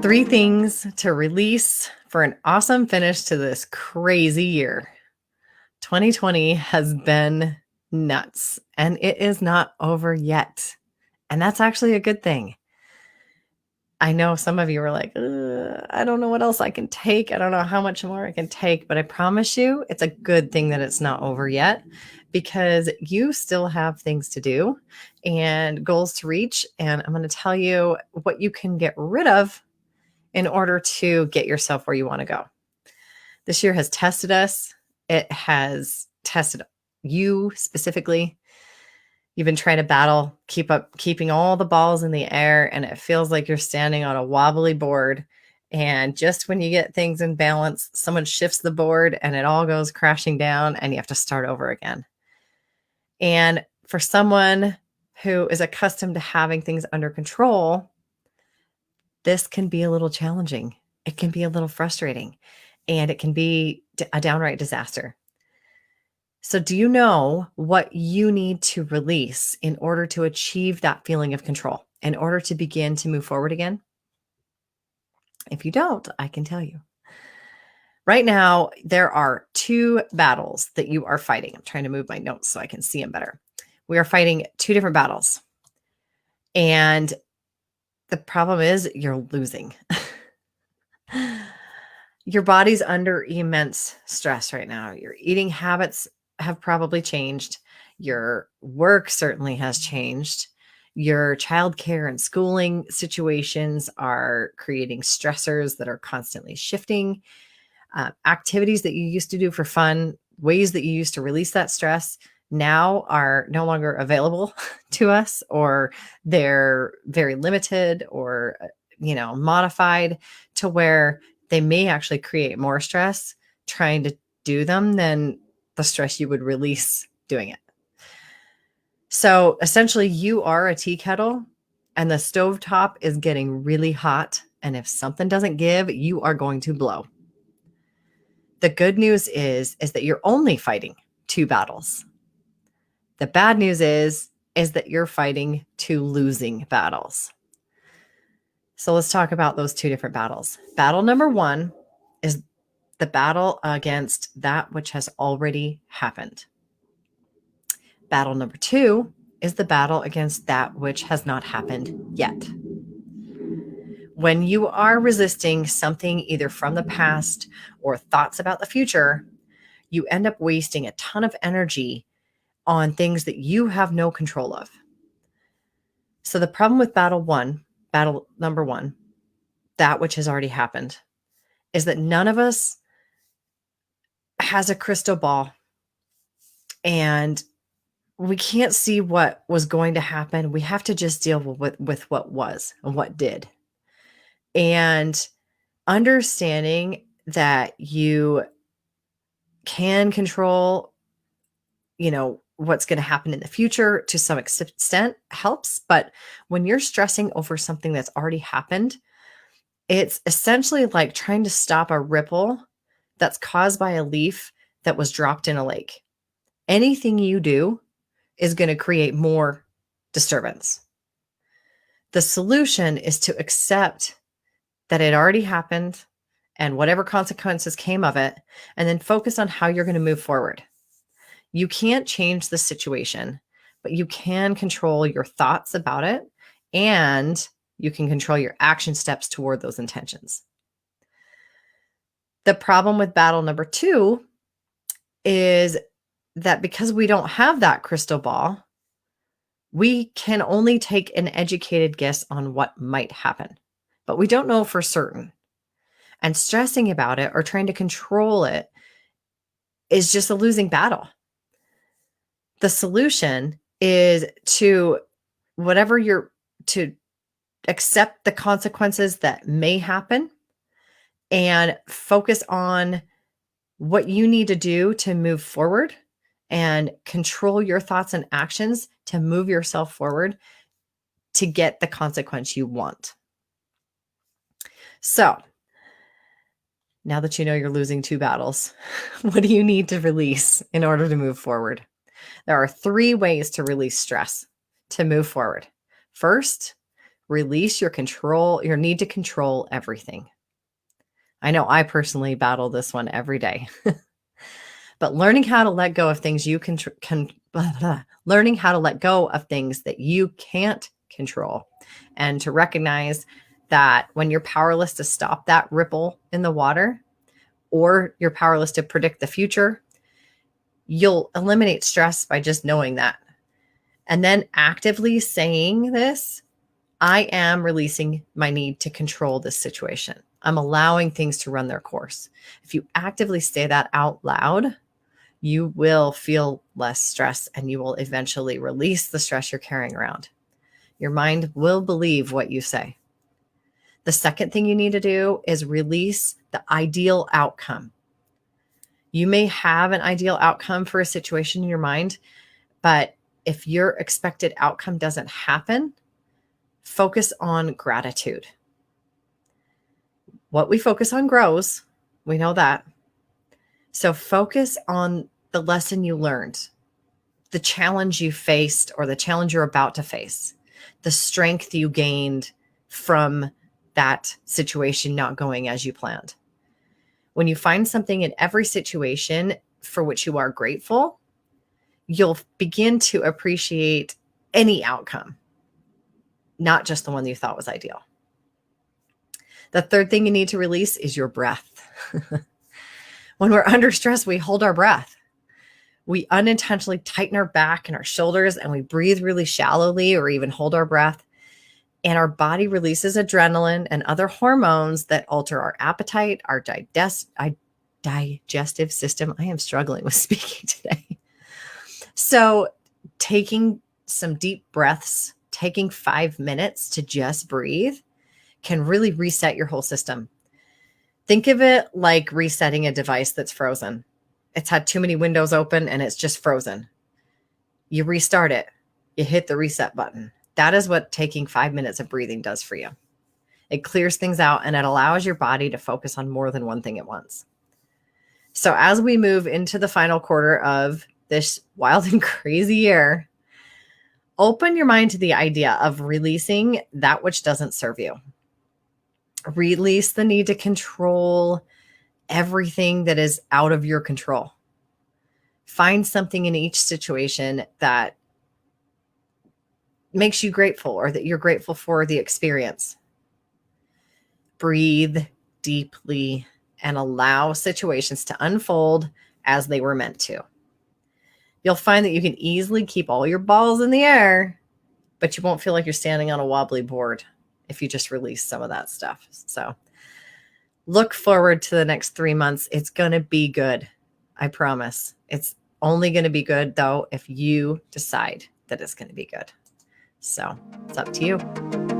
Three things to release for an awesome finish to this crazy year. 2020 has been nuts and it is not over yet. And that's actually a good thing. I know some of you are like, I don't know what else I can take. I don't know how much more I can take, but I promise you it's a good thing that it's not over yet because you still have things to do and goals to reach. And I'm going to tell you what you can get rid of in order to get yourself where you want to go. This year has tested us. It has tested you specifically. You've been trying to battle, keeping all the balls in the air, and it feels like you're standing on a wobbly board. And just when you get things in balance, someone shifts the board and it all goes crashing down, and you have to start over again. And for someone who is accustomed to having things under control, this can be a little challenging. It can be a little frustrating, and it can be a downright disaster. So, do you know what you need to release in order to achieve that feeling of control, in order to begin to move forward again? If you don't, I can tell you. Right now, there are two battles that you are fighting. I'm trying to move my notes so I can see them better. We are fighting two different battles. And the problem is you're losing. Your body's under immense stress right now. Your eating habits have probably changed. Your work certainly has changed. Your childcare and schooling situations are creating stressors that are constantly shifting. Activities that you used to do for fun, ways that you used to release that stress now are no longer available to us, or they're very limited or, modified to where they may actually create more stress trying to do them than the stress you would release doing it. So essentially, you are a tea kettle and the stovetop is getting really hot. And if something doesn't give, you are going to blow. The good news is that you're only fighting two battles. The bad news is that you're fighting two losing battles. So let's talk about those two different battles. Battle number one is the battle against that which has already happened. Battle number two is the battle against that which has not happened yet. When you are resisting something either from the past or thoughts about the future, you end up wasting a ton of energy on things that you have no control of. So the problem with battle number one, that which has already happened, is that none of us has a crystal ball and we can't see what was going to happen. We have to just deal with what was and what did. And understanding that you can control, what's going to happen in the future to some extent helps. But when you're stressing over something that's already happened, it's essentially like trying to stop a ripple that's caused by a leaf that was dropped in a lake. Anything you do is going to create more disturbance. The solution is to accept that it already happened and whatever consequences came of it, and then focus on how you're going to move forward. You can't change the situation, but you can control your thoughts about it, and you can control your action steps toward those intentions. The problem with battle number two is that because we don't have that crystal ball, we can only take an educated guess on what might happen, but we don't know for certain. And stressing about it or trying to control it is just a losing battle. The solution is to accept the consequences that may happen and focus on what you need to do to move forward and control your thoughts and actions to move yourself forward to get the consequence you want. So now that you know you're losing two battles, what do you need to release in order to move forward? There are three ways to release stress to move forward. First, Release your need to control everything. I know I personally battle this one every day. But learning how to let go of things learning how to let go of things that you can't control, and to recognize that when you're powerless to stop that ripple in the water, or you're powerless to predict the future, you'll eliminate stress by just knowing that. And then actively saying this, I am releasing my need to control this situation. I'm allowing things to run their course. If you actively say that out loud, you will feel less stress, and you will eventually release the stress you're carrying around. Your mind will believe what you say. The second thing you need to do is release the ideal outcome. You may have an ideal outcome for a situation in your mind, but if your expected outcome doesn't happen, focus on gratitude. What we focus on grows. We know that. So focus on the lesson you learned, the challenge you faced, or the challenge you're about to face, the strength you gained from that situation not going as you planned. When you find something in every situation for which you are grateful, you'll begin to appreciate any outcome, not just the one you thought was ideal. The third thing you need to release is your breath. When we're under stress, we hold our breath. We unintentionally tighten our back and our shoulders, and we breathe really shallowly or even hold our breath. And our body releases adrenaline and other hormones that alter our appetite, our digestive system. I am struggling with speaking today. So taking some deep breaths, taking 5 minutes to just breathe, can really reset your whole system. Think of it like resetting a device that's frozen. It's had too many windows open and it's just frozen. You restart it. You hit the reset button. That is what taking 5 minutes of breathing does for you. It clears things out, and it allows your body to focus on more than one thing at once. So as we move into the final quarter of this wild and crazy year, open your mind to the idea of releasing that which doesn't serve you. Release the need to control everything that is out of your control. Find something in each situation that makes you grateful, or that you're grateful for the experience. Breathe deeply and allow situations to unfold as they were meant to. You'll find that you can easily keep all your balls in the air, but you won't feel like you're standing on a wobbly board if you just release some of that stuff. So look forward to the next 3 months. It's going to be good. I promise. It's only going to be good, though, if you decide that it's going to be good. So it's up to you.